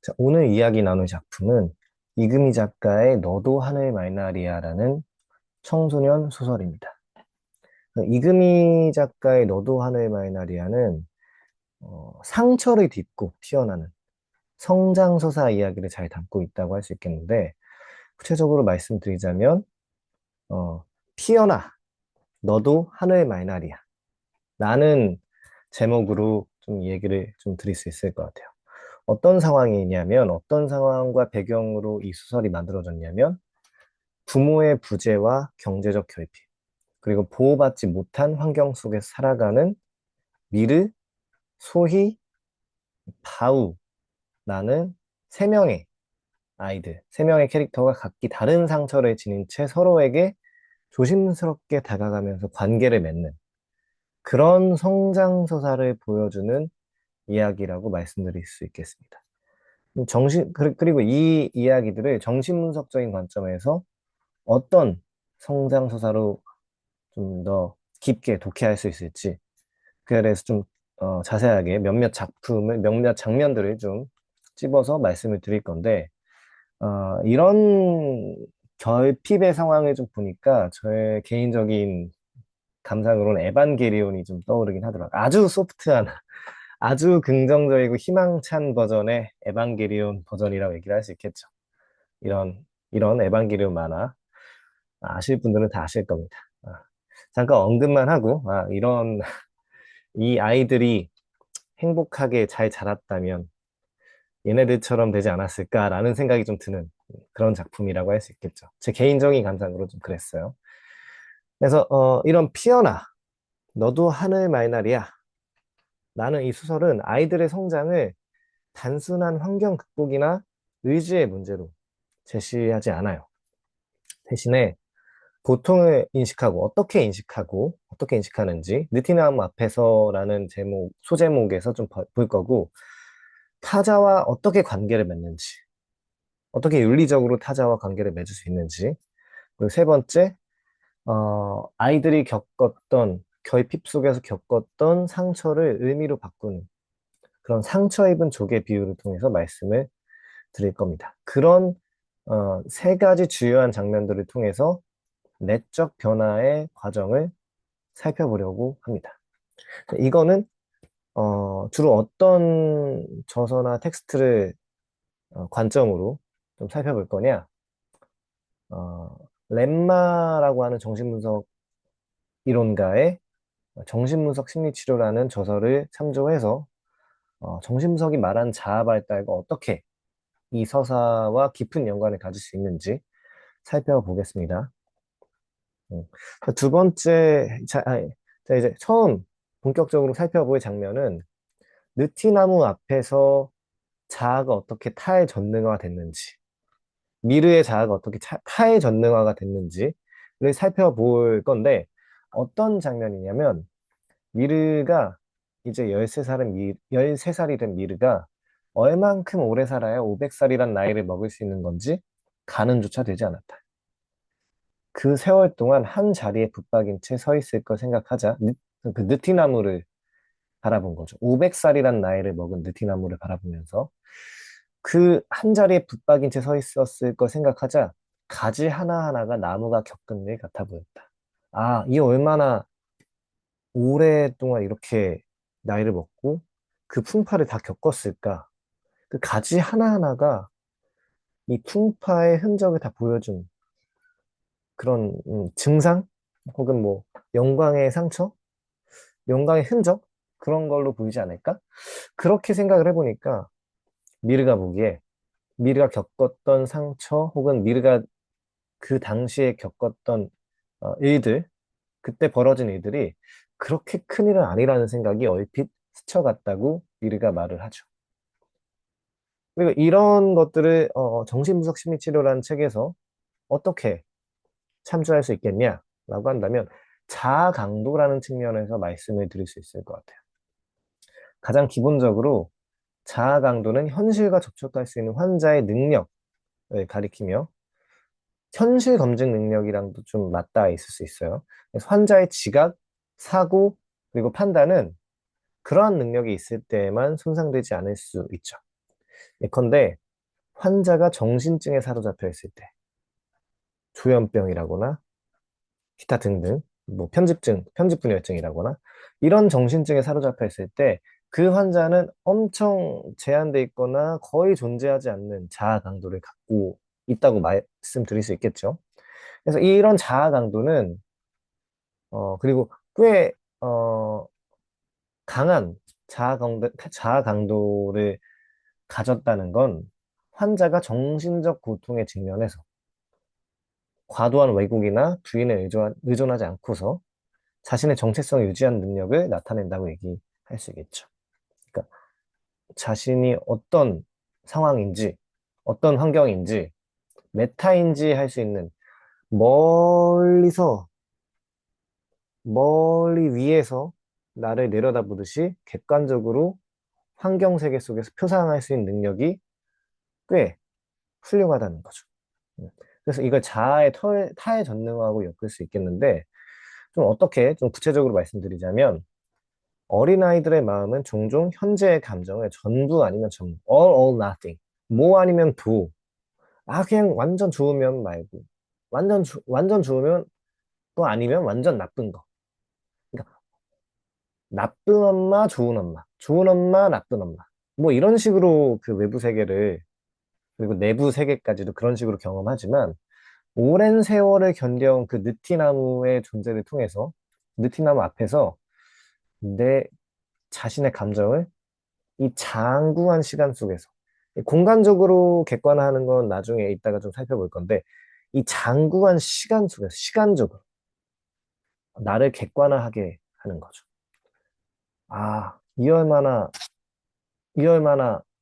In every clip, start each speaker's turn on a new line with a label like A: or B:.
A: 자, 오늘 이야기 나눌 작품은 이금희 작가의 너도 하늘 말나리야라는 청소년 소설입니다. 이금희 작가의 너도 하늘 말나리야는 상처를 딛고 피어나는 성장서사 이야기를 잘 담고 있다고 할 수 있겠는데, 구체적으로 말씀드리자면 어, 피어나 너도 하늘 말나리야 라는 제목으로 좀 얘기를 좀 드릴 수 있을 것 같아요. 어떤 상황이냐면, 어떤 상황과 배경으로 이 소설이 만들어졌냐면, 부모의 부재와 경제적 결핍, 그리고 보호받지 못한 환경 속에서 살아가는 미르, 소희, 바우라는 세 명의 아이들, 세 명의 캐릭터가 각기 다른 상처를 지닌 채 서로에게 조심스럽게 다가가면서 관계를 맺는 그런 성장서사를 보여주는 이야기라고 말씀드릴 수 있겠습니다. 그리고 이 이야기들을 정신분석적인 관점에서 어떤 성장서사로 좀 더 깊게 독해할 수 있을지, 그에 대해서 좀 자세하게 몇몇 장면들을 좀 찝어서 말씀을 드릴 건데, 이런 결핍의 상황을 좀 보니까 저의 개인적인 감상으로는 에반게리온이 좀 떠오르긴 하더라고요. 아주 소프트한, 아주 긍정적이고 희망찬 버전의 에반게리온 버전이라고 얘기를 할 수 있겠죠. 이런 에반게리온 만화 아실 분들은 다 아실 겁니다. 잠깐 언급만 하고, 이 아이들이 행복하게 잘 자랐다면 얘네들처럼 되지 않았을까라는 생각이 좀 드는 그런 작품이라고 할 수 있겠죠. 제 개인적인 감상으로 좀 그랬어요. 그래서 이런 피어나 너도 하늘 말날이야 라는 이 소설은 아이들의 성장을 단순한 환경 극복이나 의지의 문제로 제시하지 않아요. 대신에 고통을 인식하고 어떻게 인식하는지 느티나무 앞에서라는 소제목에서 좀 볼 거고, 타자와 어떻게 관계를 맺는지, 어떻게 윤리적으로 타자와 관계를 맺을 수 있는지, 그리고 세 번째, 아이들이 결핍 속에서 겪었던 상처를 의미로 바꾸는 그런 상처 입은 조개 비유를 통해서 말씀을 드릴 겁니다. 그런 세 가지 주요한 장면들을 통해서 내적 변화의 과정을 살펴보려고 합니다. 이거는 주로 어떤 저서나 텍스트를 관점으로 좀 살펴볼 거냐? 어, 렘마라고 하는 정신분석 이론가의 정신분석 심리치료라는 저서를 참조해서 정신분석이 말한 자아 발달과 어떻게 이 서사와 깊은 연관을 가질 수 있는지 살펴보겠습니다. 음. 두 번째, 자, 이제 처음 본격적으로 살펴볼 장면은 느티나무 앞에서 자아가 어떻게 타의 전능화가 됐는지, 미르의 자아가 어떻게 타의 전능화가 됐는지를 살펴볼 건데, 어떤 장면이냐면, 미르가 이제 13살이 된 미르가 얼만큼 오래 살아야 500살이란 나이를 먹을 수 있는 건지 가늠조차 되지 않았다. 그 세월 동안 한 자리에 붙박인 채 서 있을 걸 생각하자 그 느티나무를 바라본 거죠. 500살이란 나이를 먹은 느티나무를 바라보면서 그 한 자리에 붙박인 채 서 있었을 걸 생각하자 가지 하나하나가 나무가 겪은 일 같아 보였다. 아, 이 얼마나 오랫동안 이렇게 나이를 먹고 그 풍파를 다 겪었을까? 그 가지 하나하나가 이 풍파의 흔적을 다 보여준 그런 증상? 혹은 뭐 영광의 상처? 영광의 흔적? 그런 걸로 보이지 않을까? 그렇게 생각을 해보니까 미르가 보기에 미르가 겪었던 상처 혹은 미르가 그 당시에 겪었던 일들, 그때 벌어진 일들이 그렇게 큰 일은 아니라는 생각이 얼핏 스쳐갔다고 미르가 말을 하죠. 그리고 이런 것들을 정신분석 심리치료라는 책에서 어떻게 참조할 수 있겠냐라고 한다면 자아 강도라는 측면에서 말씀을 드릴 수 있을 것 같아요. 가장 기본적으로 자아 강도는 현실과 접촉할 수 있는 환자의 능력을 가리키며 현실 검증 능력이랑도 좀 맞닿아 있을 수 있어요. 그래서 환자의 지각, 사고, 그리고 판단은 그러한 능력이 있을 때에만 손상되지 않을 수 있죠. 예컨대 환자가 정신증에 사로잡혀 있을 때, 조현병이라거나 기타 등등, 뭐 편집분열증이라거나 이런 정신증에 사로잡혀 있을 때 그 환자는 엄청 제한돼 있거나 거의 존재하지 않는 자아 강도를 갖고 있다고 말씀드릴 수 있겠죠. 그래서 이런 자아 강도는 그리고 꽤 강한 자아 강도를 가졌다는 건 환자가 정신적 고통에 직면해서 과도한 왜곡이나 부인에 의존하지 않고서 자신의 정체성을 유지하는 능력을 나타낸다고 얘기할 수 있겠죠. 그러니까 자신이 어떤 상황인지, 어떤 환경인지, 메타인지 할 수 있는 멀리서, 멀리 위에서 나를 내려다보듯이 객관적으로 환경 세계 속에서 표상할 수 있는 능력이 꽤 훌륭하다는 거죠. 음. 그래서 이걸 타의 전능화하고 엮을 수 있겠는데, 좀 어떻게 좀 구체적으로 말씀드리자면, 어린아이들의 마음은 종종 현재의 감정을 전부 아니면 전부, all or nothing, 뭐 아니면 도, 그냥 완전 좋으면 말고, 완전 좋으면 또 아니면 완전 나쁜 거. 그러니까 나쁜 엄마, 좋은 엄마, 나쁜 엄마. 뭐 이런 식으로 그 외부 세계를, 그리고 내부 세계까지도 그런 식으로 경험하지만, 오랜 세월을 견뎌온 그 느티나무의 존재를 통해서, 느티나무 앞에서 내 자신의 감정을 이 장구한 시간 속에서 공간적으로 객관화하는 건 나중에 이따가 좀 살펴볼 건데 이 장구한 시간 속에서 시간적으로 나를 객관화하게 하는 거죠. 아, 이 얼마나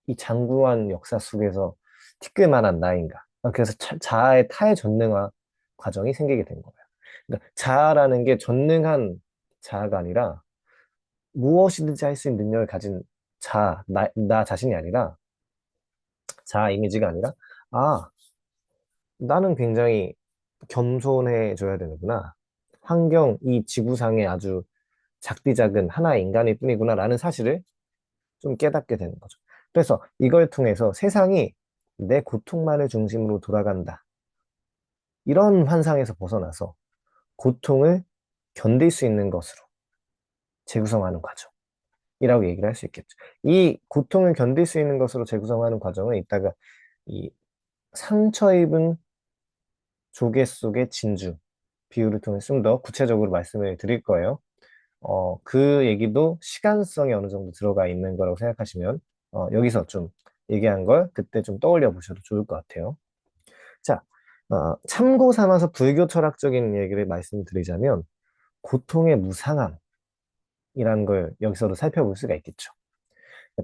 A: 이 장구한 역사 속에서 티끌만한 나인가. 그래서 자아의 타의 전능화 과정이 생기게 된 거예요. 그러니까 자아라는 게 전능한 자아가 아니라 무엇이든지 할 수 있는 능력을 가진 나 자신이 아니라 자아 이미지가 아니라, 아, 나는 굉장히 겸손해져야 되는구나. 이 지구상에 아주 작디작은 하나의 인간일 뿐이구나라는 사실을 좀 깨닫게 되는 거죠. 그래서 이걸 통해서 세상이 내 고통만을 중심으로 돌아간다. 이런 환상에서 벗어나서 고통을 견딜 수 있는 것으로 재구성하는 과정이라고 얘기를 할 수 있겠죠. 이 고통을 견딜 수 있는 것으로 재구성하는 과정은 이따가 이 상처 입은 조개 속의 진주 비유를 통해 좀 더 구체적으로 말씀을 드릴 거예요. 그 얘기도 시간성이 어느 정도 들어가 있는 거라고 생각하시면, 여기서 좀 얘기한 걸 그때 좀 떠올려 보셔도 좋을 것 같아요. 자, 참고 삼아서 불교 철학적인 얘기를 말씀드리자면, 고통의 무상함이라는 걸 여기서도 살펴볼 수가 있겠죠.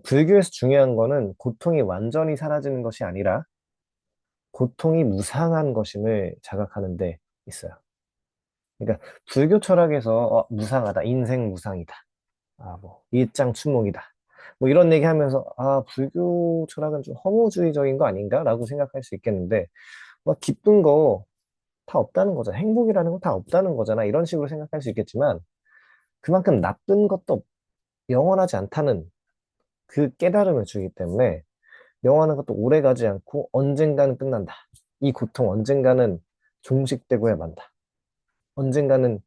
A: 불교에서 중요한 거는 고통이 완전히 사라지는 것이 아니라 고통이 무상한 것임을 자각하는 데 있어요. 그러니까 불교 철학에서 무상하다, 인생 무상이다, 뭐 일장춘몽이다, 뭐 이런 얘기하면서 불교 철학은 좀 허무주의적인 거 아닌가라고 생각할 수 있겠는데, 뭐 기쁜 거 다 없다는 거잖아, 행복이라는 거 다 없다는 거잖아, 이런 식으로 생각할 수 있겠지만 그만큼 나쁜 것도 영원하지 않다는 그 깨달음을 주기 때문에 영원한 것도 오래 가지 않고 언젠가는 끝난다. 이 고통 언젠가는 종식되고야 만다. 언젠가는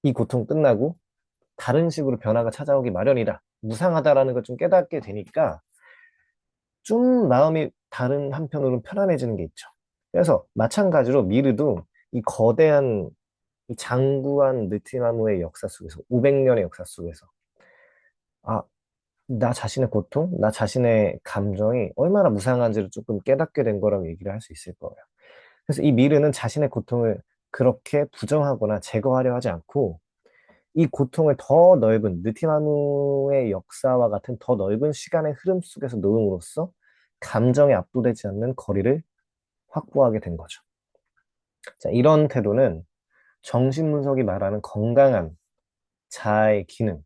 A: 이 고통 끝나고 다른 식으로 변화가 찾아오기 마련이다. 무상하다라는 걸 좀 깨닫게 되니까 좀 마음이 다른 한편으로는 편안해지는 게 있죠. 그래서 마찬가지로 미르도 이 거대한 이 장구한 느티나무의 역사 속에서 500년의 역사 속에서 아, 나 자신의 고통, 나 자신의 감정이 얼마나 무상한지를 조금 깨닫게 된 거라고 얘기를 할 수 있을 거예요. 그래서 이 미르는 자신의 고통을 그렇게 부정하거나 제거하려 하지 않고 이 고통을 더 넓은 느티나무의 역사와 같은 더 넓은 시간의 흐름 속에서 놓음으로써 감정에 압도되지 않는 거리를 확보하게 된 거죠. 자, 이런 태도는 정신분석이 말하는 건강한 자아의 기능,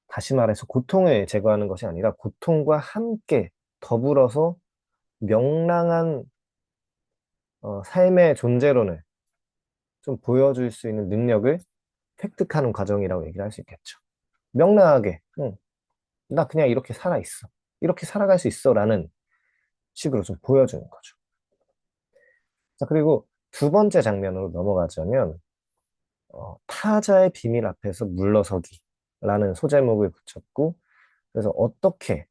A: 다시 말해서 고통을 제거하는 것이 아니라 고통과 함께 더불어서 명랑한 삶의 존재론을 좀 보여줄 수 있는 능력을 획득하는 과정이라고 얘기를 할 수 있겠죠. 명랑하게, 응, 나 그냥 이렇게 살아있어. 이렇게 살아갈 수 있어라는 식으로 좀 보여주는 거죠. 자, 그리고 두 번째 장면으로 넘어가자면 타자의 비밀 앞에서 물러서기라는 소제목을 붙였고 그래서 어떻게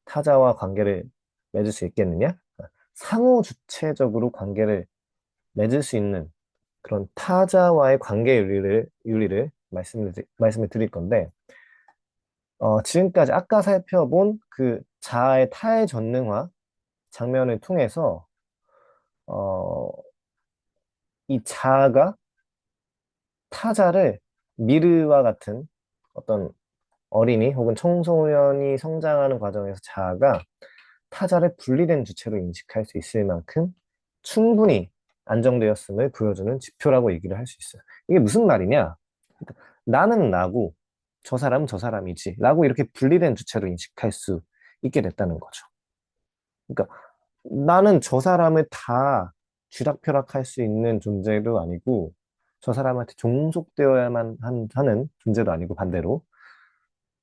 A: 타자와 관계를 맺을 수 있겠느냐? 상호 주체적으로 관계를 맺을 수 있는 그런 타자와의 관계 윤리를 말씀을 드릴 건데, 지금까지 아까 살펴본 그 자아의 타의 전능화 장면을 통해서, 어, 이 자아가 타자를 미르와 같은 어떤 어린이 혹은 청소년이 성장하는 과정에서 자아가 타자를 분리된 주체로 인식할 수 있을 만큼 충분히 안정되었음을 보여주는 지표라고 얘기를 할 수 있어요. 이게 무슨 말이냐? 그러니까 나는 나고 저 사람은 저 사람이지 라고 이렇게 분리된 주체로 인식할 수 있게 됐다는 거죠. 그러니까 나는 저 사람을 다 쥐락펴락할 수 있는 존재도 아니고 저 사람한테 종속되어야만 하는 존재도 아니고 반대로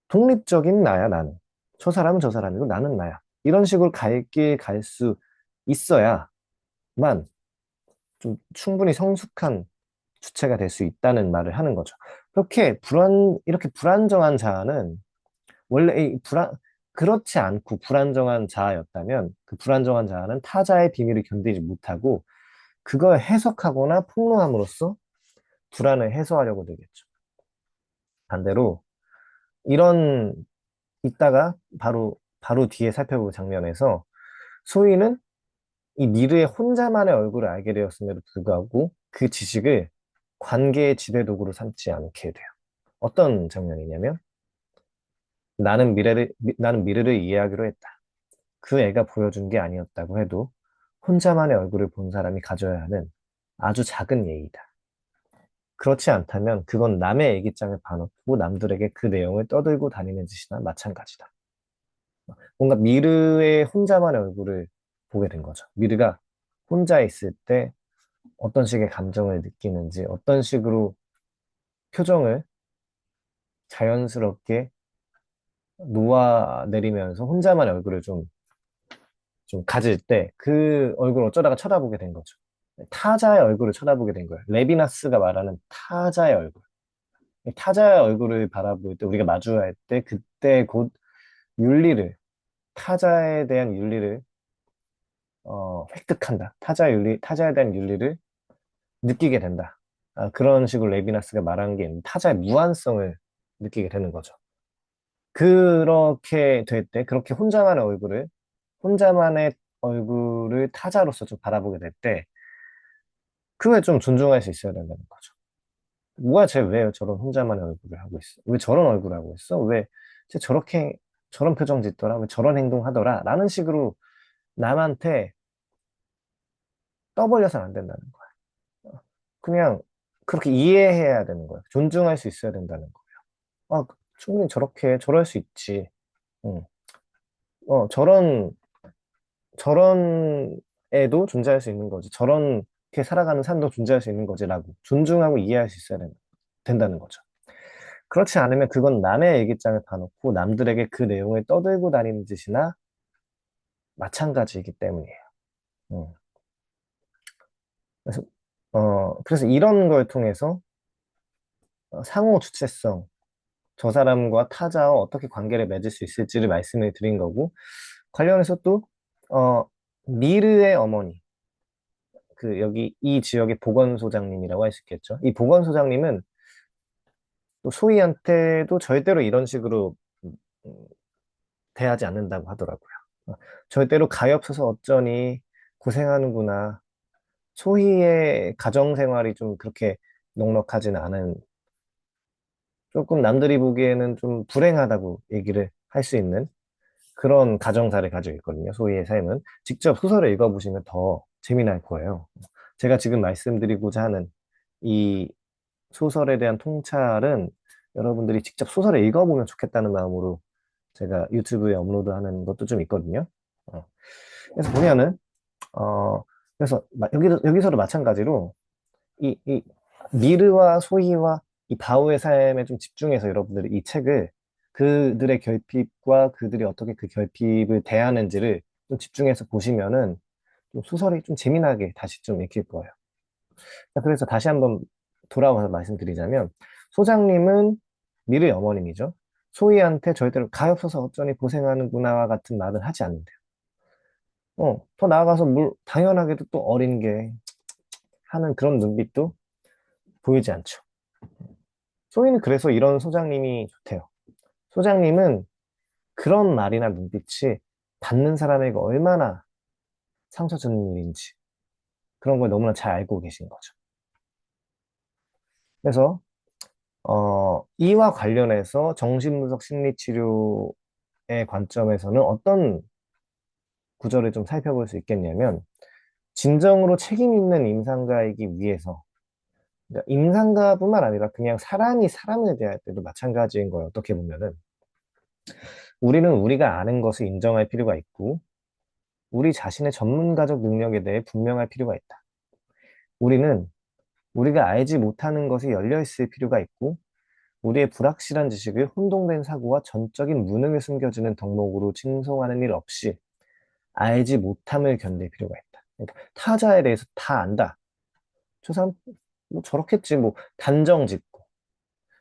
A: 독립적인 나야 나는. 저 사람은 저 사람이고 나는 나야. 이런 식으로 갈 길 갈 수 있어야만 좀 충분히 성숙한 주체가 될 수 있다는 말을 하는 거죠. 이렇게 불안정한 자아는 원래 그렇지 않고 불안정한 자아였다면 그 불안정한 자아는 타자의 비밀을 견디지 못하고 그걸 해석하거나 폭로함으로써 불안을 해소하려고 들겠죠. 반대로 이런 이따가 바로 뒤에 살펴볼 장면에서 소희는 이 미르의 혼자만의 얼굴을 알게 되었음에도 불구하고 그 지식을 관계의 지배 도구로 삼지 않게 돼요. 어떤 장면이냐면 나는 미르를 이해하기로 했다. 그 애가 보여준 게 아니었다고 해도 혼자만의 얼굴을 본 사람이 가져야 하는 아주 작은 예의다. 그렇지 않다면 그건 남의 애기장을 봐놓고 남들에게 그 내용을 떠들고 다니는 짓이나 마찬가지다. 뭔가 미르의 혼자만의 얼굴을 보게 된 거죠. 미르가 혼자 있을 때 어떤 식의 감정을 느끼는지, 어떤 식으로 표정을 자연스럽게 놓아내리면서 혼자만의 얼굴을 좀 가질 때 그 얼굴을 어쩌다가 쳐다보게 된 거죠. 타자의 얼굴을 쳐다보게 된 거예요. 레비나스가 말하는 타자의 얼굴. 타자의 얼굴을 바라볼 때, 우리가 마주할 때, 그때 곧 윤리를, 타자에 대한 윤리를, 획득한다. 타자에 대한 윤리를 느끼게 된다. 그런 식으로 레비나스가 말한 게 있는데, 타자의 무한성을 느끼게 되는 거죠. 그렇게 될 때, 혼자만의 얼굴을 타자로서 좀 바라보게 될 때, 그걸 좀 존중할 수 있어야 된다는 거죠. 뭐야, 쟤 왜 저런 혼자만의 얼굴을 하고 있어? 왜 저런 얼굴을 하고 있어? 왜 쟤 저런 표정 짓더라? 왜 저런 행동 하더라? 라는 식으로 남한테 떠벌려서는 안 된다는 거야. 그냥 그렇게 이해해야 되는 거야. 존중할 수 있어야 된다는 거야. 충분히 저럴 수 있지. 응. 저런 애도 존재할 수 있는 거지. 저렇게 살아가는 삶도 존재할 수 있는 거지라고 존중하고 이해할 수 있어야 된다는 거죠. 그렇지 않으면 그건 남의 일기장을 봐놓고 남들에게 그 내용을 떠들고 다니는 짓이나 마찬가지이기 때문이에요. 음. 그래서, 그래서 이런 걸 통해서 상호 주체성, 저 사람과 타자와 어떻게 관계를 맺을 수 있을지를 말씀을 드린 거고, 관련해서 또, 어, 미르의 어머니, 여기 이 지역의 보건소장님이라고 할 수 있겠죠. 이 보건소장님은 또 소희한테도 절대로 이런 식으로 음, 대하지 않는다고 하더라고요. 어, 절대로 가엾어서 어쩌니 고생하는구나. 소희의 가정생활이 좀 그렇게 넉넉하진 않은 조금 남들이 보기에는 좀 불행하다고 얘기를 할 수 있는 그런 가정사를 가지고 있거든요. 소희의 삶은. 직접 소설을 읽어보시면 더 재미날 거예요. 제가 지금 말씀드리고자 하는 이 소설에 대한 통찰은 여러분들이 직접 소설을 읽어보면 좋겠다는 마음으로 제가 유튜브에 업로드하는 것도 좀 있거든요. 어, 그래서 보면은 어 그래서 여기서도 마찬가지로 이 미르와 소희와 이 바우의 삶에 좀 집중해서 여러분들이 이 책을 그들의 결핍과 그들이 어떻게 그 결핍을 대하는지를 좀 집중해서 보시면은 좀 소설이 좀 재미나게 다시 좀 읽힐 거예요. 자, 그래서 다시 한번 돌아와서 말씀드리자면, 소장님은 미르의 어머님이죠. 소희한테 절대로 가엾어서 어쩌니 고생하는구나와 같은 말은 하지 않는데요. 더 나아가서 당연하게도 또 어린 게 하는 그런 눈빛도 보이지 않죠. 소희는 그래서 이런 소장님이 좋대요. 소장님은 그런 말이나 눈빛이 받는 사람에게 얼마나 상처 주는 일인지 그런 걸 너무나 잘 알고 계신 거죠. 그래서 이와 관련해서 정신분석 심리치료의 관점에서는 어떤 구절을 좀 살펴볼 수 있겠냐면, 진정으로 책임 있는 임상가이기 위해서, 그러니까 임상가뿐만 아니라 그냥 사람이 사람에 대할 때도 마찬가지인 거예요. 어떻게 보면은. 우리는 우리가 아는 것을 인정할 필요가 있고, 우리 자신의 전문가적 능력에 대해 분명할 필요가 있다. 우리는 우리가 알지 못하는 것이 열려 있을 필요가 있고, 우리의 불확실한 지식을 혼동된 사고와 전적인 무능을 숨겨주는 덕목으로 칭송하는 일 없이 알지 못함을 견딜 필요가 있다. 그러니까 타자에 대해서 다 안다. 저 사람 뭐 저렇겠지, 뭐 단정 짓고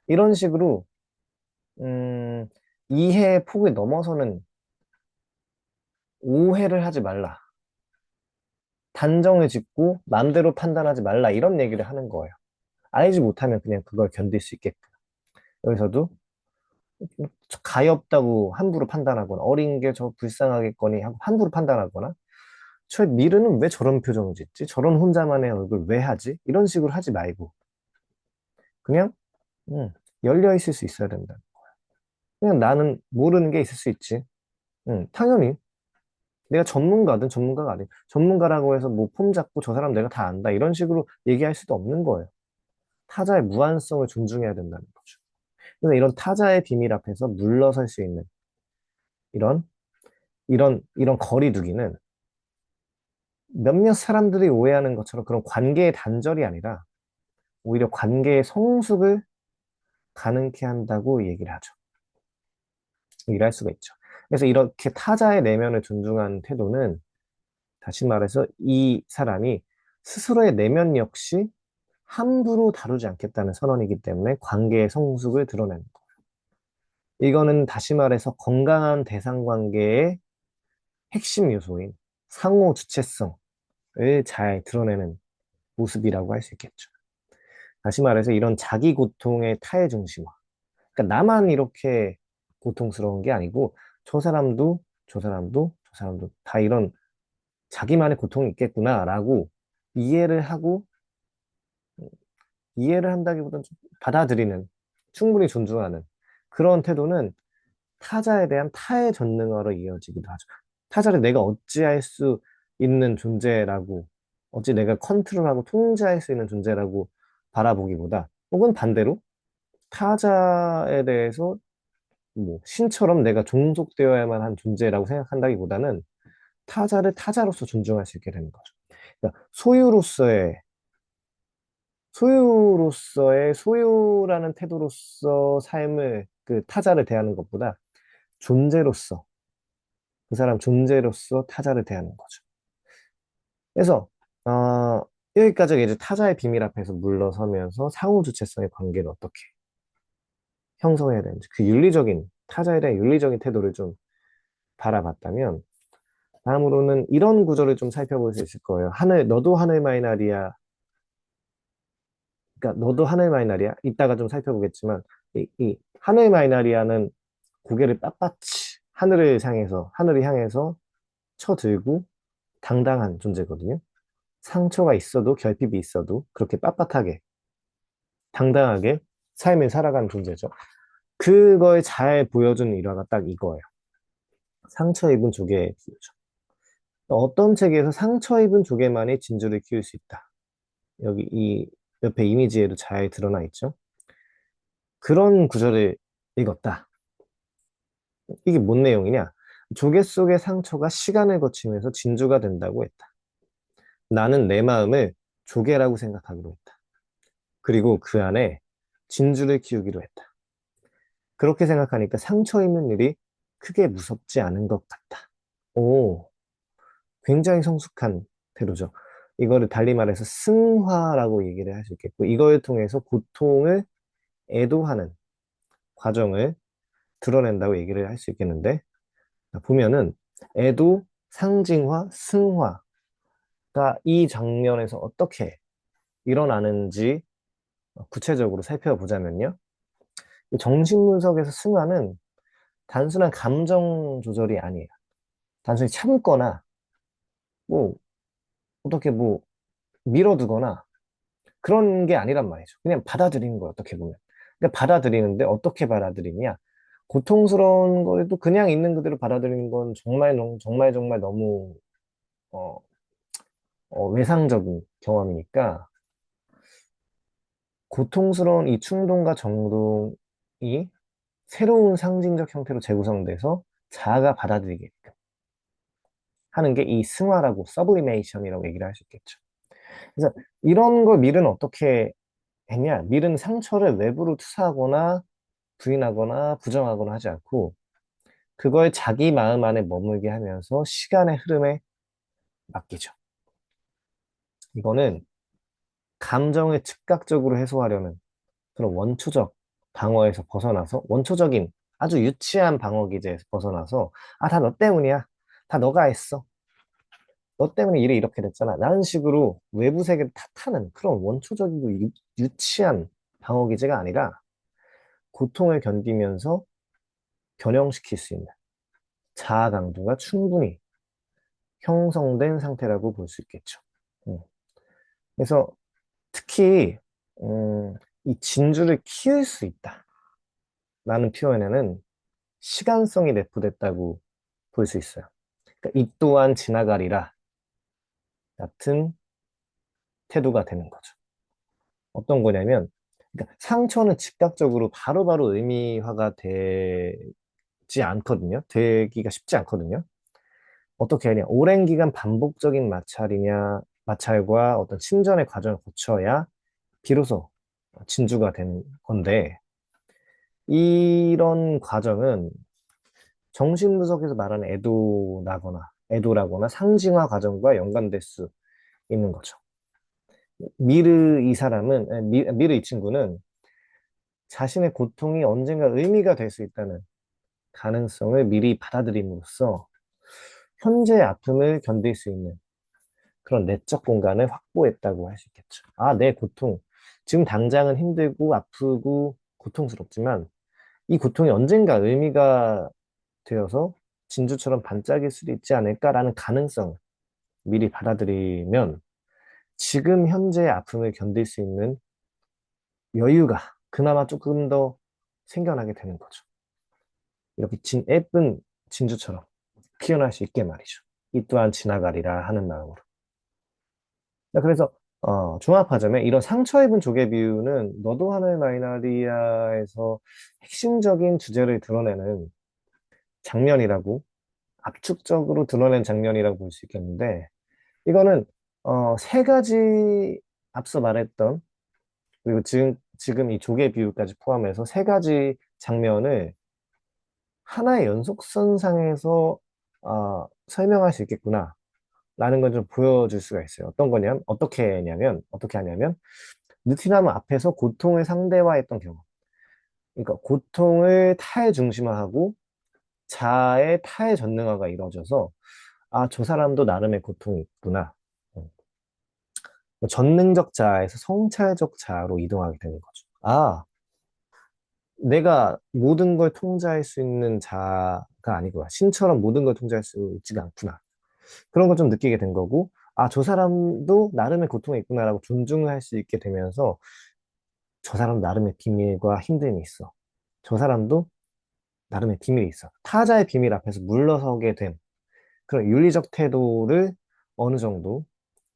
A: 이런 식으로 음, 이해의 폭을 넘어서는 오해를 하지 말라. 단정을 짓고 마음대로 판단하지 말라. 이런 얘기를 하는 거예요. 알지 못하면 그냥 그걸 견딜 수 있게끔. 여기서도 가엾다고 함부로 판단하거나 어린 게 저 불쌍하겠거니 하고 함부로 판단하거나 저 미르는 왜 저런 표정을 짓지? 저런 혼자만의 얼굴 왜 하지? 이런 식으로 하지 말고 그냥 음, 열려 있을 수 있어야 된다. 그냥 나는 모르는 게 있을 수 있지. 당연히 내가 전문가든 전문가가 아닌 전문가라고 해서 뭐 폼 잡고 저 사람 내가 다 안다 이런 식으로 얘기할 수도 없는 거예요. 타자의 무한성을 존중해야 된다는 거죠. 그래서 이런 타자의 비밀 앞에서 물러설 수 있는 이런 이런 거리두기는 몇몇 사람들이 오해하는 것처럼 그런 관계의 단절이 아니라 오히려 관계의 성숙을 가능케 한다고 얘기를 하죠. 얘기를 할 수가 있죠. 그래서 이렇게 타자의 내면을 존중하는 태도는 다시 말해서 이 사람이 스스로의 내면 역시 함부로 다루지 않겠다는 선언이기 때문에 관계의 성숙을 드러내는 거예요. 이거는 다시 말해서 건강한 대상 관계의 핵심 요소인 상호 주체성을 잘 드러내는 모습이라고 할 수 있겠죠. 다시 말해서 이런 자기 고통의 타의 중심화. 그러니까 나만 이렇게 고통스러운 게 아니고 저 사람도 저 사람도 저 사람도 다 이런 자기만의 고통이 있겠구나라고 이해를 하고 이해를 한다기보다는 좀 받아들이는 충분히 존중하는 그런 태도는 타자에 대한 타의 전능화로 이어지기도 하죠. 타자를 내가 어찌할 수 있는 존재라고 어찌 내가 컨트롤하고 통제할 수 있는 존재라고 바라보기보다 혹은 반대로 타자에 대해서 뭐 신처럼 내가 종속되어야만 한 존재라고 생각한다기보다는 타자를 타자로서 존중할 수 있게 되는 거죠. 그러니까 소유로서의 소유라는 태도로서 삶을 그 타자를 대하는 것보다 존재로서 그 사람 존재로서 타자를 대하는 거죠. 그래서 여기까지 이제 타자의 비밀 앞에서 물러서면서 상호 주체성의 관계를 어떻게 형성해야 되는지 그 윤리적인 타자에 대한 윤리적인 태도를 좀 바라봤다면 다음으로는 이런 구조를 좀 살펴볼 수 있을 거예요. 너도 하늘 마이나리야. 그러니까 너도 하늘 마이나리야. 이따가 좀 살펴보겠지만 이 하늘 마이나리아는 고개를 빳빳이 하늘을 향해서 쳐들고 당당한 존재거든요. 상처가 있어도 결핍이 있어도 그렇게 빳빳하게 당당하게 삶을 살아가는 존재죠. 그걸 잘 보여주는 일화가 딱 이거예요. 상처 입은 조개의 비유죠. 어떤 책에서 상처 입은 조개만이 진주를 키울 수 있다. 여기 이 옆에 이미지에도 잘 드러나 있죠. 그런 구절을 읽었다. 이게 뭔 내용이냐? 조개 속의 상처가 시간을 거치면서 진주가 된다고 했다. 나는 내 마음을 조개라고 생각하기로 했다. 그리고 그 안에 진주를 키우기로 했다. 그렇게 생각하니까 상처 입는 일이 크게 무섭지 않은 것 같다. 오, 굉장히 성숙한 태도죠. 이거를 달리 말해서 승화라고 얘기를 할 수 있겠고, 이걸 통해서 고통을 애도하는 과정을 드러낸다고 얘기를 할 수 있겠는데, 보면은 애도, 상징화, 승화가 이 장면에서 어떻게 일어나는지 구체적으로 살펴보자면요. 이 정신분석에서 승화는 단순한 감정 조절이 아니에요. 단순히 참거나, 뭐, 어떻게 뭐, 밀어두거나, 그런 게 아니란 말이죠. 그냥 받아들이는 거예요, 어떻게 보면. 근데 받아들이는데 어떻게 받아들이냐? 고통스러운 거에도 그냥 있는 그대로 받아들이는 건 정말, 정말, 정말 너무, 어, 외상적인 경험이니까, 고통스러운 이 충동과 정동이 새로운 상징적 형태로 재구성돼서 자아가 받아들이게끔 하는 게 이 승화라고, 서브리메이션이라고 얘기를 할 수 있겠죠. 그래서 이런 걸 밀은 어떻게 했냐? 밀은 상처를 외부로 투사하거나 부인하거나 부정하거나 하지 않고 그걸 자기 마음 안에 머물게 하면서 시간의 흐름에 맡기죠. 이거는 감정을 즉각적으로 해소하려는 그런 원초적 방어에서 벗어나서 원초적인 아주 유치한 방어 기제에서 벗어나서 아, 다 너 때문이야. 다 너가 했어. 너 때문에 일이 이렇게 됐잖아. 라는 식으로 외부 세계를 탓하는 그런 원초적이고 유치한 방어 기제가 아니라 고통을 견디면서 변형시킬 수 있는 자아 강도가 충분히 형성된 상태라고 볼 수 있겠죠. 음. 그래서 특히 음, 이 진주를 키울 수 있다라는 표현에는 시간성이 내포됐다고 볼 수 있어요. 그러니까 이 또한 지나가리라 같은 태도가 되는 거죠. 어떤 거냐면 그러니까 상처는 즉각적으로 바로바로 의미화가 되지 않거든요. 되기가 쉽지 않거든요. 어떻게 하냐? 오랜 기간 반복적인 마찰과 어떤 침전의 과정을 거쳐야 비로소 진주가 된 건데, 이런 과정은 정신분석에서 말하는 애도라거나 상징화 과정과 연관될 수 있는 거죠. 미르 이 친구는 자신의 고통이 언젠가 의미가 될 수 있다는 가능성을 미리 받아들임으로써 현재의 아픔을 견딜 수 있는 그런 내적 공간을 확보했다고 할 수 있겠죠. 아, 내 고통. 지금 당장은 힘들고 아프고 고통스럽지만 이 고통이 언젠가 의미가 되어서 진주처럼 반짝일 수도 있지 않을까라는 가능성을 미리 받아들이면 지금 현재의 아픔을 견딜 수 있는 여유가 그나마 조금 더 생겨나게 되는 거죠. 이렇게 예쁜 진주처럼 피어날 수 있게 말이죠. 이 또한 지나가리라 하는 마음으로. 그래서 종합하자면 이런 상처 입은 조개 비유는 너도 하늘 마이나리아에서 핵심적인 주제를 드러내는 장면이라고 압축적으로 드러낸 장면이라고 볼 수 있겠는데 이거는 세 가지 앞서 말했던 그리고 지금 이 조개 비유까지 포함해서 세 가지 장면을 하나의 연속선상에서 설명할 수 있겠구나 라는 걸 좀 보여줄 수가 있어요. 어떻게 하냐면 느티나무 앞에서 고통을 상대화했던 경험. 그러니까 고통을 타의 중심화하고 자아의 타의 전능화가 이루어져서 아, 저 사람도 나름의 고통이 있구나. 음. 전능적 자아에서 성찰적 자아로 이동하게 되는 거죠. 아, 내가 모든 걸 통제할 수 있는 자아가 아니구나. 신처럼 모든 걸 통제할 수 있지가 않구나. 그런 걸 좀 느끼게 된 거고, 아, 저 사람도 나름의 고통이 있구나라고 존중을 할 수 있게 되면서 저 사람 나름의 비밀과 힘듦이 있어. 저 사람도 나름의 비밀이 있어. 타자의 비밀 앞에서 물러서게 된 그런 윤리적 태도를 어느 정도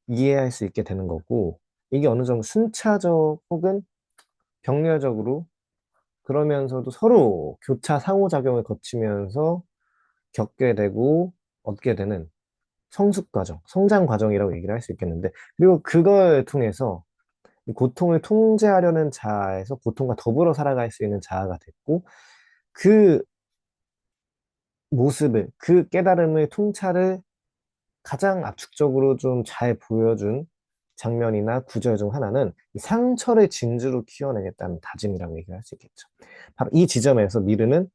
A: 이해할 수 있게 되는 거고, 이게 어느 정도 순차적 혹은 격려적으로 그러면서도 서로 교차 상호작용을 거치면서 겪게 되고 얻게 되는 성숙 과정, 성장 과정이라고 얘기를 할 수 있겠는데, 그리고 그걸 통해서 이 고통을 통제하려는 자아에서 고통과 더불어 살아갈 수 있는 자아가 됐고, 그 모습을, 그 깨달음의 통찰을 가장 압축적으로 좀 잘 보여준 장면이나 구절 중 하나는 이 상처를 진주로 키워내겠다는 다짐이라고 얘기할 수 있겠죠. 바로 이 지점에서 미르는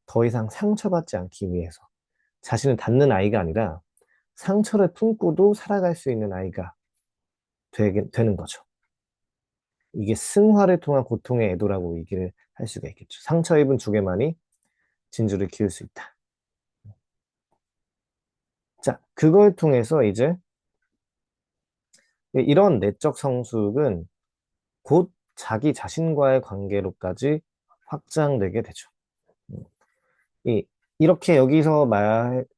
A: 더 이상 상처받지 않기 위해서 자신을 닫는 아이가 아니라 상처를 품고도 살아갈 수 있는 아이가 되는 거죠. 이게 승화를 통한 고통의 애도라고 얘기를 할 수가 있겠죠. 상처 입은 조개만이 진주를 키울 수 있다. 자, 그걸 통해서 이제 이런 내적 성숙은 곧 자기 자신과의 관계로까지 확장되게 되죠. 음, 이, 이렇게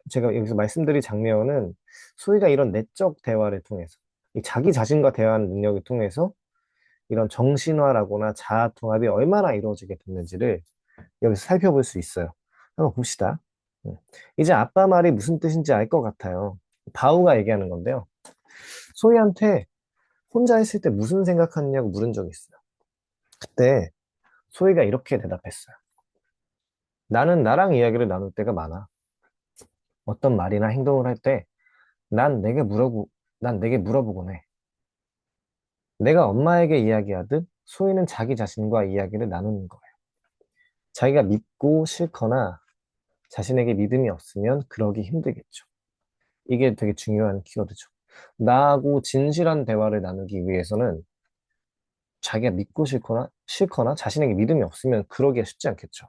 A: 제가 여기서 말씀드린 장면은 소희가 이런 내적 대화를 통해서, 이 자기 자신과 대화하는 능력을 통해서 이런 정신화라거나 자아 통합이 얼마나 이루어지게 됐는지를 여기서 살펴볼 수 있어요. 한번 봅시다. 음, 이제 아빠 말이 무슨 뜻인지 알 것 같아요. 바우가 얘기하는 건데요. 소희한테 혼자 있을 때 무슨 생각하느냐고 물은 적이 있어요. 그때 소희가 이렇게 대답했어요. 나는 나랑 이야기를 나눌 때가 많아. 어떤 말이나 행동을 할 때 난 난 내게 물어보곤 해. 내가 엄마에게 이야기하듯 소희는 자기 자신과 이야기를 나누는 거예요. 자기가 믿고 싫거나 자신에게 믿음이 없으면 그러기 힘들겠죠. 이게 되게 중요한 키워드죠. 나하고 진실한 대화를 나누기 위해서는 자기가 믿고 싫거나 자신에게 믿음이 없으면 그러기가 쉽지 않겠죠.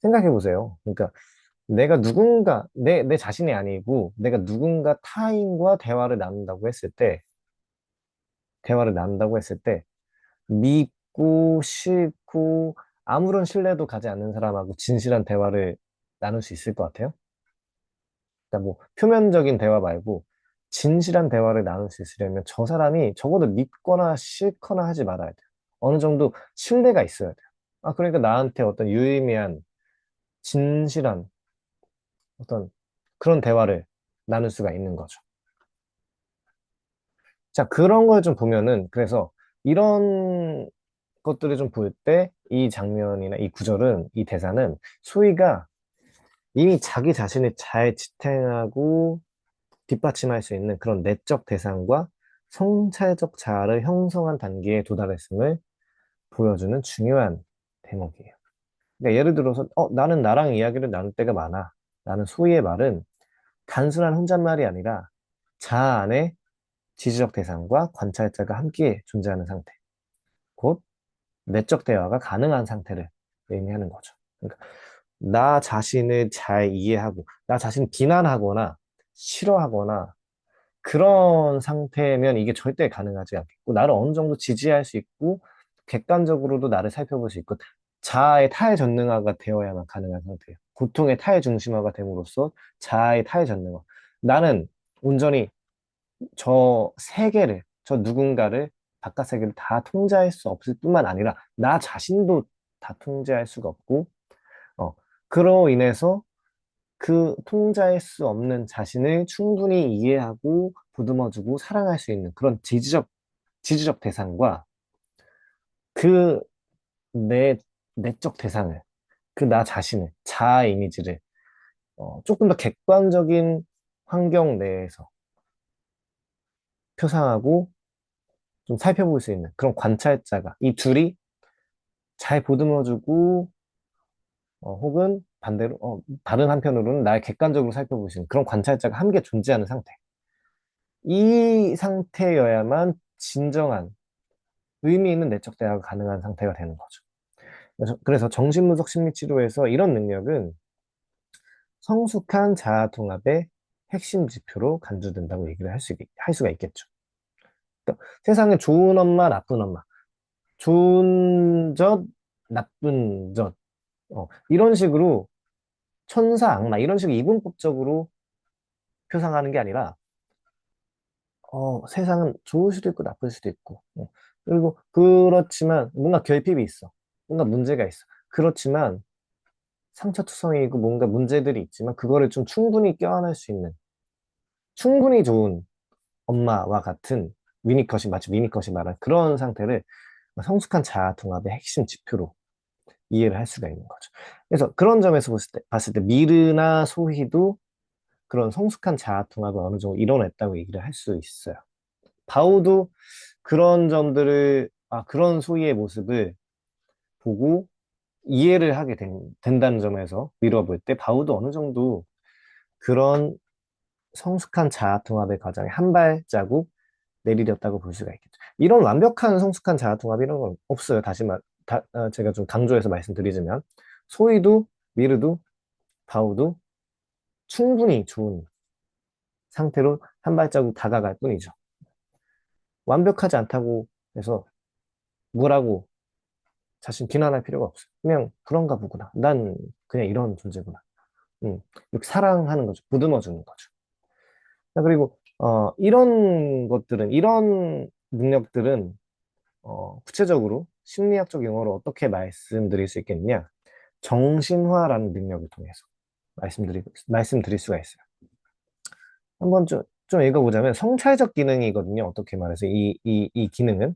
A: 생각해 보세요. 그러니까 내 자신이 아니고 내가 누군가 타인과 대화를 나눈다고 했을 때, 믿고 싫고 아무런 신뢰도 가지 않는 사람하고 진실한 대화를 나눌 수 있을 것 같아요? 그러니까 뭐 표면적인 대화 말고 진실한 대화를 나눌 수 있으려면 저 사람이 적어도 믿거나 싫거나 하지 말아야 돼요. 어느 정도 신뢰가 있어야 돼요. 아, 그러니까 나한테 어떤 유의미한 진실한 어떤 그런 대화를 나눌 수가 있는 거죠. 자, 그런 걸 좀 보면은, 그래서 이런 것들을 좀 볼 때, 이 장면이나 이 구절은, 이 대사는 소희가 이미 자기 자신을 잘 지탱하고 뒷받침할 수 있는 그런 내적 대상과 성찰적 자아를 형성한 단계에 도달했음을 보여주는 중요한 대목이에요. 그러니까 예를 들어서, 나는 나랑 이야기를 나눌 때가 많아. 라는 소희의 말은 단순한 혼잣말이 아니라 자아 안에 지지적 대상과 관찰자가 함께 존재하는 상태, 곧 내적 대화가 가능한 상태를 의미하는 거죠. 그러니까 나 자신을 잘 이해하고, 나 자신을 비난하거나 싫어하거나 그런 상태면 이게 절대 가능하지 않겠고, 나를 어느 정도 지지할 수 있고, 객관적으로도 나를 살펴볼 수 있고, 자아의 타해전능화가 되어야만 가능한 상태예요. 고통의 타해중심화가 됨으로써 자아의 타해전능화. 나는 온전히 저 누군가를, 바깥 세계를 다 통제할 수 없을 뿐만 아니라, 나 자신도 다 통제할 수가 없고, 어, 그로 인해서 그 통제할 수 없는 자신을 충분히 이해하고 보듬어주고 사랑할 수 있는 그런 지지적 대상과 그 내, 내적 대상을, 그 나 자신을, 자아 이미지를, 조금 더 객관적인 환경 내에서 표상하고 좀 살펴볼 수 있는 그런 관찰자가 이 둘이 잘 보듬어주고 혹은 반대로 다른 한편으로는 날 객관적으로 살펴볼 수 있는 그런 관찰자가 함께 존재하는 상태. 이 상태여야만 진정한 의미 있는 내적 대화가 가능한 상태가 되는 거죠. 그래서 정신분석 심리치료에서 이런 능력은 성숙한 자아 통합의 핵심 지표로 간주된다고 얘기를 할 수가 있겠죠. 그러니까 세상에 좋은 엄마, 나쁜 엄마, 좋은 젖, 나쁜 젖, 이런 식으로 천사, 악마, 이런 식으로 이분법적으로 표상하는 게 아니라, 세상은 좋을 수도 있고 나쁠 수도 있고, 그리고 그렇지만 뭔가 결핍이 있어. 뭔가 문제가 있어. 그렇지만 상처투성이고 뭔가 문제들이 있지만 그거를 좀 충분히 껴안을 수 있는 충분히 좋은 엄마와 같은 마치 위니컷이 말한 그런 상태를 성숙한 자아 통합의 핵심 지표로 이해를 할 수가 있는 거죠. 그래서 그런 점에서 봤을 때 미르나 소희도 그런 성숙한 자아통합을 어느 정도 이뤄냈다고 얘기를 할 수 있어요. 바오도 그런 점들을, 그런 소희의 모습을 보고 이해를 하게 된다는 점에서 미뤄볼 때 바오도 어느 정도 그런 성숙한 자아통합의 과정에 한 발자국 내디뎠다고 볼 수가 있겠죠. 이런 완벽한 성숙한 자아통합 이런 건 없어요. 제가 좀 강조해서 말씀드리자면 소희도 미르도 바오도 충분히 좋은 상태로 한 발자국 다가갈 뿐이죠. 완벽하지 않다고 해서 뭐라고 자신 비난할 필요가 없어요. 그냥 그런가 보구나. 난 그냥 이런 존재구나. 이렇게 사랑하는 거죠. 보듬어 주는 거죠. 자, 그리고 이런 능력들은 구체적으로 심리학적 용어로 어떻게 말씀드릴 수 있겠느냐? 정신화라는 능력을 통해서 말씀드릴 수가 있어요. 한번 좀 읽어보자면 성찰적 기능이거든요. 어떻게 말해서 이 기능은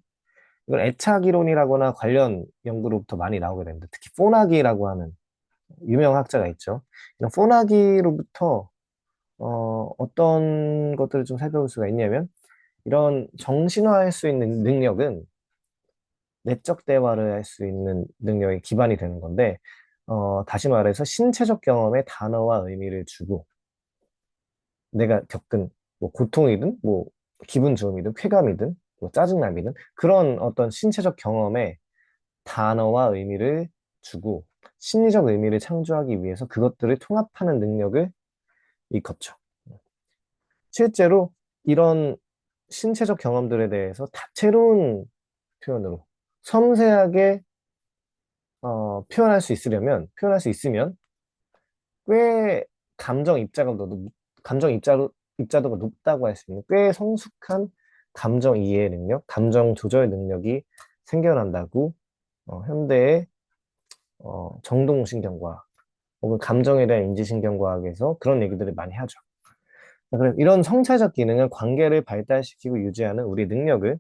A: 이걸 애착 이론이라거나 관련 연구로부터 많이 나오게 됩니다. 특히 포나기라고 하는 유명 학자가 있죠. 이런 포나기로부터 어떤 것들을 좀 살펴볼 수가 있냐면 이런 정신화할 수 있는 능력은 내적 대화를 할 수 있는 능력이 기반이 되는 건데 다시 말해서 신체적 경험에 단어와 의미를 주고 내가 겪은 뭐 고통이든 뭐 기분 좋음이든 쾌감이든 뭐 짜증남이든 그런 어떤 신체적 경험에 단어와 의미를 주고 심리적 의미를 창조하기 위해서 그것들을 통합하는 능력을 일컫죠. 실제로 이런 신체적 경험들에 대해서 다채로운 표현으로 섬세하게 표현할 수 있으면 꽤 감정 입자가 높- 감정 입자도가 높다고 할 수 있는 꽤 성숙한 감정 이해 능력, 감정 조절 능력이 생겨난다고 현대의 정동신경과학 혹은 감정에 대한 인지신경과학에서 그런 얘기들을 많이 하죠. 그래서 이런 성찰적 기능은 관계를 발달시키고 유지하는 우리 능력을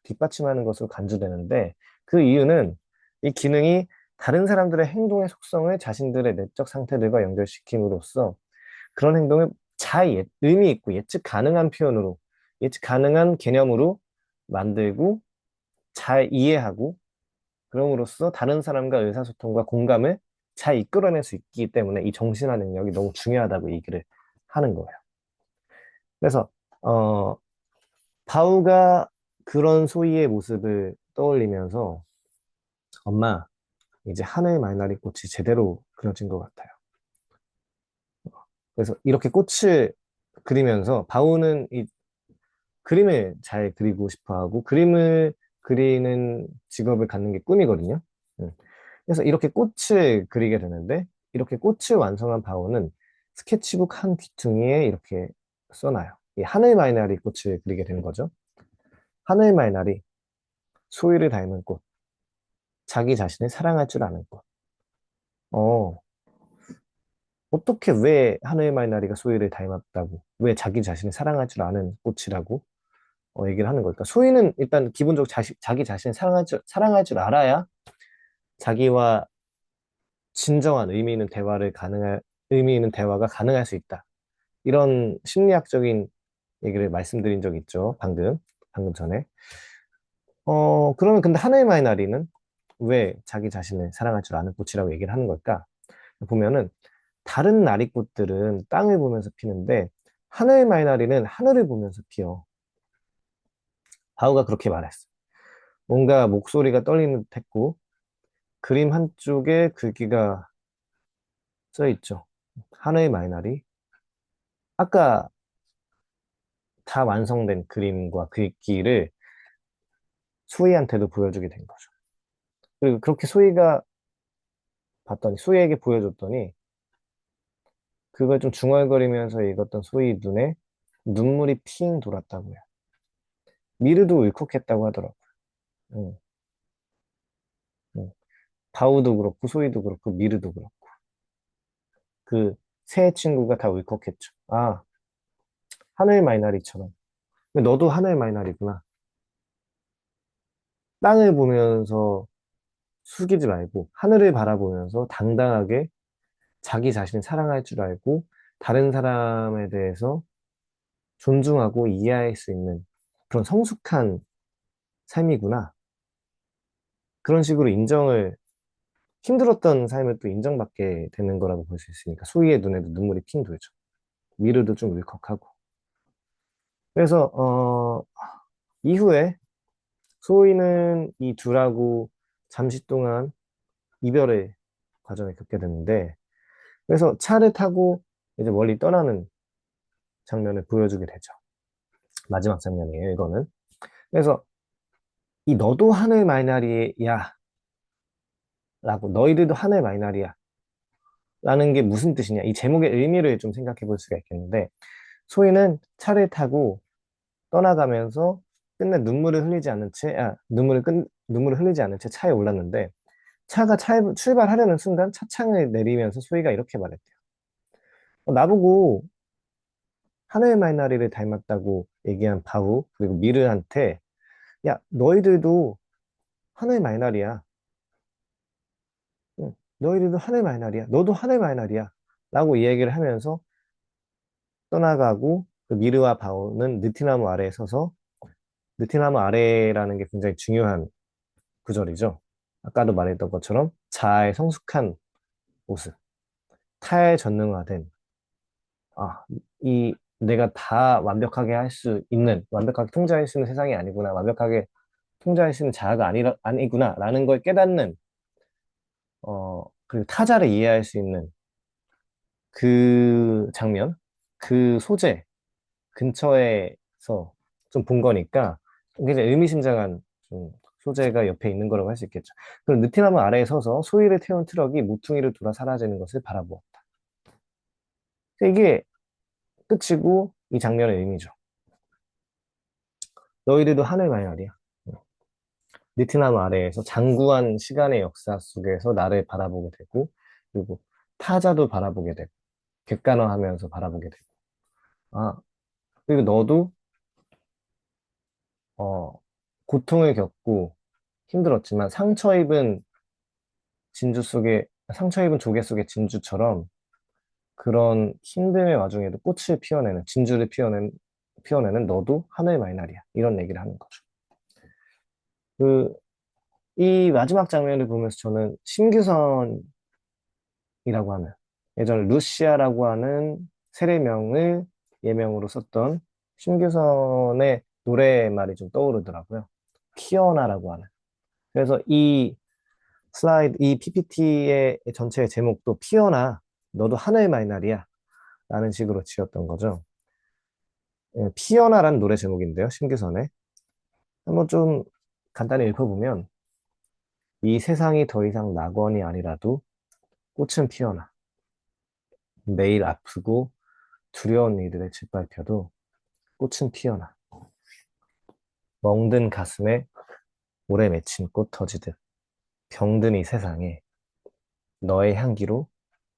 A: 뒷받침하는 것으로 간주되는데 그 이유는 이 기능이 다른 사람들의 행동의 속성을 자신들의 내적 상태들과 연결시킴으로써 그런 행동을 의미 있고 예측 가능한 표현으로, 예측 가능한 개념으로 만들고 잘 이해하고 그럼으로써 다른 사람과 의사소통과 공감을 잘 이끌어낼 수 있기 때문에 이 정신화 능력이 너무 중요하다고 얘기를 하는 거예요. 그래서, 어, 바우가 그런 소희의 모습을 떠올리면서 엄마, 이제 하늘 말나리 꽃이 제대로 그려진 것 같아요. 그래서 이렇게 꽃을 그리면서 바우는 이 그림을 잘 그리고 싶어 하고 그림을 그리는 직업을 갖는 게 꿈이거든요. 음. 그래서 이렇게 꽃을 그리게 되는데 이렇게 꽃을 완성한 바오는 스케치북 한 귀퉁이에 이렇게 써놔요. 이 하늘 말나리 꽃을 그리게 되는 거죠. 하늘 말나리, 소위를 닮은 꽃, 자기 자신을 사랑할 줄 아는 꽃. 어, 어떻게 왜 하늘 말나리가 소위를 닮았다고, 왜 자기 자신을 사랑할 줄 아는 꽃이라고 얘기를 하는 걸까? 소위는 일단 기본적으로 자기 자신을 사랑할 줄 알아야 자기와 진정한 의미 있는 대화가 가능할 수 있다. 이런 심리학적인 얘기를 말씀드린 적 있죠. 방금 전에. 그러면 근데 하늘 마이나리는 왜 자기 자신을 사랑할 줄 아는 꽃이라고 얘기를 하는 걸까? 보면은 다른 나리꽃들은 땅을 보면서 피는데 하늘 마이나리는 하늘을 보면서 피어. 바우가 그렇게 말했어. 뭔가 목소리가 떨리는 듯 했고 그림 한쪽에 글귀가 써 있죠. 하늘 마이나리. 아까 다 완성된 그림과 글귀를 수희한테도 보여주게 된 거죠. 그리고 그렇게 수희에게 보여줬더니 그걸 좀 중얼거리면서 읽었던 수희 눈에 눈물이 핑 돌았다고요. 미르도 울컥했다고 하더라고요. 응, 응. 다우도 그렇고 소희도 그렇고 미르도 그렇고 그 세 친구가 다 울컥했죠. 하늘 말나리처럼 너도 하늘 말나리구나. 땅을 보면서 숙이지 말고 하늘을 바라보면서 당당하게 자기 자신을 사랑할 줄 알고 다른 사람에 대해서 존중하고 이해할 수 있는 그런 성숙한 삶이구나. 그런 식으로 힘들었던 삶을 또 인정받게 되는 거라고 볼 수 있으니까 소희의 눈에도 눈물이 핑 돌죠. 미르도 좀 울컥하고. 그래서 이후에 소희는 이 둘하고 잠시 동안 이별의 과정을 겪게 됐는데 그래서 차를 타고 이제 멀리 떠나는 장면을 보여주게 되죠. 마지막 장면이에요, 이거는. 그래서 이 너도 하늘 말날이야 라고 너희들도 하늘 말날이야 라는 게 무슨 뜻이냐 이 제목의 의미를 좀 생각해 볼 수가 있겠는데 소희는 차를 타고 떠나가면서 끝내 눈물을 흘리지 않은 채 차에 올랐는데 차에 출발하려는 순간 차창을 내리면서 소희가 이렇게 말했대요. 나보고 하늘 말나리를 닮았다고 얘기한 바우 그리고 미르한테 야 너희들도 하늘 말날이야. 응, 너희들도 하늘 말날이야. 너도 하늘 말날이야. 라고 이야기를 하면서 떠나가고 그 미르와 바오는 느티나무 아래에 서서 느티나무 아래라는 게 굉장히 중요한 구절이죠. 아까도 말했던 것처럼 자아의 성숙한 모습, 타에 전능화된 내가 다 완벽하게 완벽하게 통제할 수 있는 세상이 아니구나, 완벽하게 통제할 수 있는 자아가 아니구나, 라는 걸 깨닫는, 그리고 타자를 이해할 수 있는 그 장면, 그 소재 근처에서 좀 본 거니까 굉장히 의미심장한 좀 소재가 옆에 있는 거라고 할 수 있겠죠. 그럼 느티나무 아래에 서서 소희를 태운 트럭이 모퉁이를 돌아 사라지는 것을 바라보았다. 이게 끝이고 이 장면의 의미죠. 너희들도 하늘 말이야. 느티나무 아래에서 장구한 시간의 역사 속에서 나를 바라보게 되고, 그리고 타자도 바라보게 되고, 객관화하면서 바라보게 되고, 아, 그리고 너도, 어, 고통을 겪고 힘들었지만 상처 입은 조개 속의 진주처럼 그런 힘듦의 와중에도 피워내는 너도 하늘 말날이야. 이런 얘기를 하는 거죠. 그, 이 마지막 장면을 보면서 저는 심규선이라고 하는 예전에 루시아라고 하는 세례명을 예명으로 썼던 심규선의 노래말이 좀 떠오르더라고요. 피어나라고 하는. 그래서 이 PPT의 전체의 제목도 피어나, 너도 하늘 말날이야. 라는 식으로 지었던 거죠. 예, 피어나라는 노래 제목인데요, 심규선의. 한번 좀 간단히 읽어보면, 이 세상이 더 이상 낙원이 아니라도 꽃은 피어나. 매일 아프고 두려운 일들에 짓밟혀도 꽃은 피어나. 멍든 가슴에 오래 맺힌 꽃 터지듯 병든 이 세상에 너의 향기로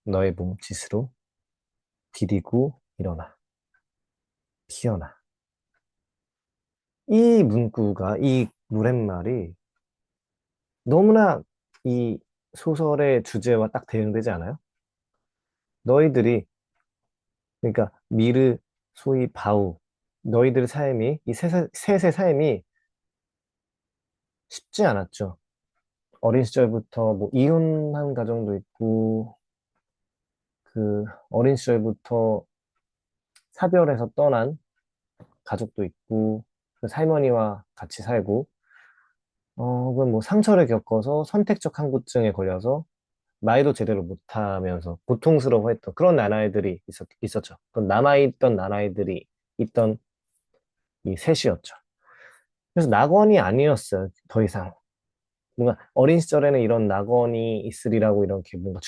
A: 너의 몸짓으로 디디고 일어나. 피어나. 이 노랫말이 너무나 이 소설의 주제와 딱 대응되지 않아요? 너희들이, 그러니까 미르, 소위 바우, 너희들의 삶이, 이 셋의 삶이 쉽지 않았죠. 어린 시절부터 뭐 이혼한 가정도 있고, 그 어린 시절부터 사별해서 떠난 가족도 있고, 그 할머니와 같이 살고, 혹은 뭐 상처를 겪어서 선택적 항구증에 걸려서 말도 제대로 못하면서 고통스러워했던 그런 나날들이 있었죠. 그런 남아있던 나날들이 있던 이 셋이었죠. 그래서 낙원이 아니었어요. 더 이상. 뭔가 어린 시절에는 이런 낙원이 있으리라고 이렇게 뭔가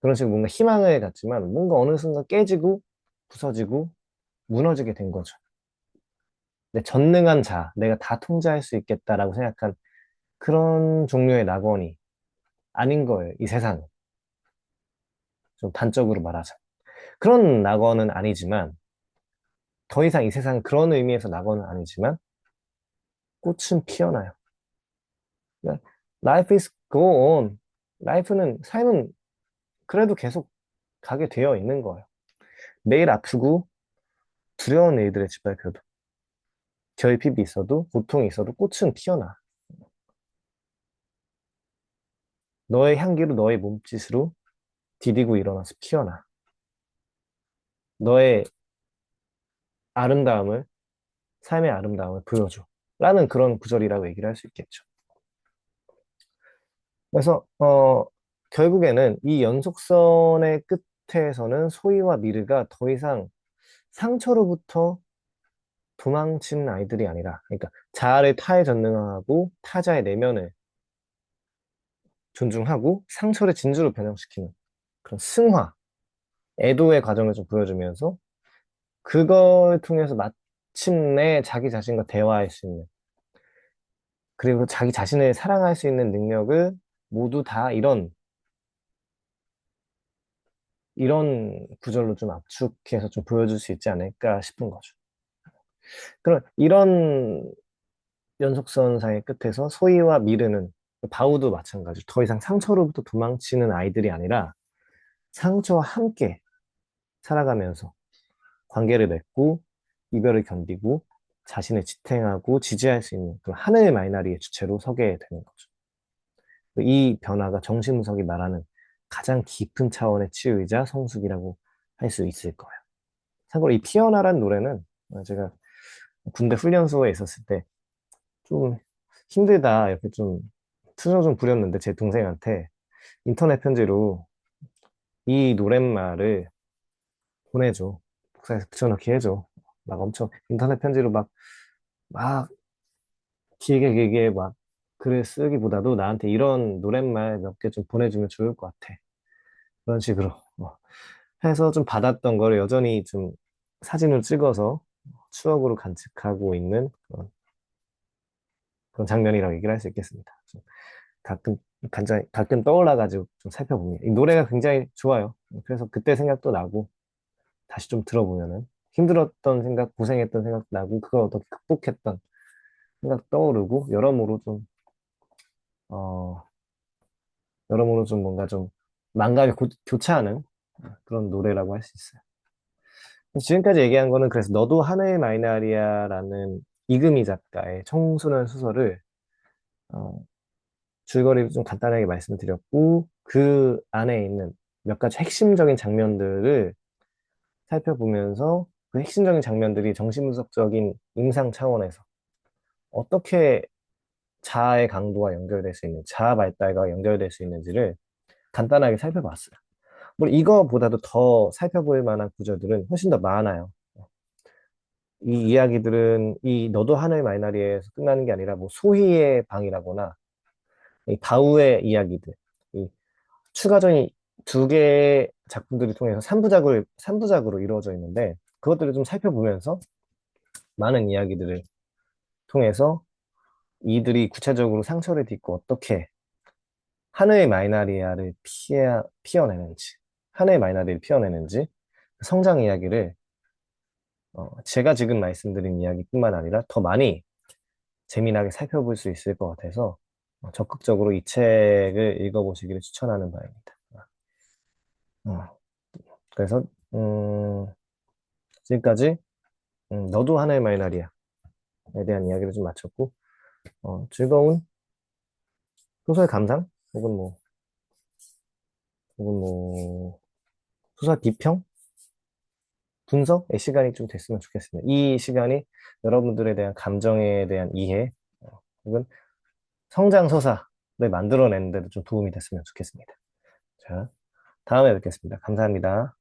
A: 그런 식으로 뭔가 희망을 갖지만 뭔가 어느 순간 깨지고 부서지고 무너지게 된 거죠. 전능한 내가 다 통제할 수 있겠다라고 생각한 그런 종류의 낙원이 아닌 거예요. 이 세상은. 좀 단적으로 말하자. 그런 낙원은 아니지만 더 이상 이 세상은 그런 의미에서 낙원은 아니지만 꽃은 피어나요. 그러니까 Life is go on. 삶은 그래도 계속 가게 되어 있는 거예요. 매일 아프고 두려운 일들에 짓밟혀도, 결핍이 있어도, 고통이 있어도 꽃은 피어나. 너의 향기로 너의 몸짓으로 디디고 일어나서 피어나. 너의 아름다움을, 삶의 아름다움을 보여줘. 라는 그런 구절이라고 얘기를 할 수 있겠죠. 그래서, 결국에는 이 연속선의 끝에서는 소희와 미르가 더 이상 상처로부터 도망치는 아이들이 아니라, 그러니까 자아를 타에 전능하고 타자의 내면을 존중하고 상처를 진주로 변형시키는 그런 승화, 애도의 과정을 좀 보여주면서 그걸 통해서 마침내 자기 자신과 대화할 수 있는, 그리고 자기 자신을 사랑할 수 있는 능력을 모두 다 이런 구절로 좀 압축해서 좀 보여줄 수 있지 않을까 싶은 거죠. 그럼 이런 연속선상의 끝에서 소희와 미르는, 바우도 마찬가지, 더 이상 상처로부터 도망치는 아이들이 아니라 상처와 함께 살아가면서 관계를 맺고 이별을 견디고 자신을 지탱하고 지지할 수 있는 그런 하늘의 마이나리의 주체로 서게 되는 거죠. 이 변화가 정신분석이 말하는 가장 깊은 차원의 치유이자 성숙이라고 할 수 있을 거예요. 참고로 이 피어나란 노래는 제가 군대 훈련소에 있었을 때 좀 힘들다 이렇게 좀 투정 좀 부렸는데 제 동생한테 인터넷 편지로 이 노랫말을 보내줘. 복사해서 붙여넣기 해줘. 막 엄청 인터넷 편지로 막 길게 막 글을 쓰기보다도 나한테 이런 노랫말 몇 개 좀 보내주면 좋을 것 같아. 그런 식으로 해서 좀 받았던 거를 여전히 좀 사진을 찍어서 추억으로 간직하고 있는 그런 장면이라고 얘기를 할 수 있겠습니다. 좀 가끔 가끔 떠올라가지고 좀 살펴봅니다. 이 노래가 굉장히 좋아요. 그래서 그때 생각도 나고 다시 좀 들어보면은 힘들었던 생각, 고생했던 생각 나고 그걸 어떻게 극복했던 생각 떠오르고 어, 여러모로 좀 뭔가 좀 망각이 교차하는 그런 노래라고 할 수 있어요. 지금까지 얘기한 거는 그래서 너도 하늘의 마이나리아라는 이금희 작가의 청소년 소설을 어, 줄거리 좀 간단하게 말씀드렸고 그 안에 있는 몇 가지 핵심적인 장면들을 살펴보면서 그 핵심적인 장면들이 정신분석적인 임상 차원에서 어떻게 자아의 강도와 연결될 수 있는, 자아 발달과 연결될 수 있는지를 간단하게 살펴봤어요. 물론 이거보다도 더 살펴볼 만한 구절들은 훨씬 더 많아요. 이 이야기들은 이 너도 하늘 마이나리에서 끝나는 게 아니라 뭐 소희의 방이라거나 이 바우의 이야기들, 이 추가적인 두 개의 작품들을 통해서 삼부작으로 이루어져 있는데 그것들을 좀 살펴보면서 많은 이야기들을 통해서 이들이 구체적으로 상처를 딛고 어떻게 하늘의 마이나리아를 피어내는지, 하늘의 마이나리를 피어내는지 성장 이야기를 제가 지금 말씀드린 이야기뿐만 아니라 더 많이 재미나게 살펴볼 수 있을 것 같아서 적극적으로 이 책을 읽어보시기를 추천하는 바입니다. 어, 그래서 지금까지 너도 하나의 말날이야에 대한 이야기를 좀 마쳤고 즐거운 소설 감상 혹은 뭐 소설 비평 분석의 시간이 좀 됐으면 좋겠습니다. 이 시간이 여러분들에 대한 감정에 대한 이해 혹은 성장 서사를 만들어내는 데도 좀 도움이 됐으면 좋겠습니다. 자, 다음에 뵙겠습니다. 감사합니다.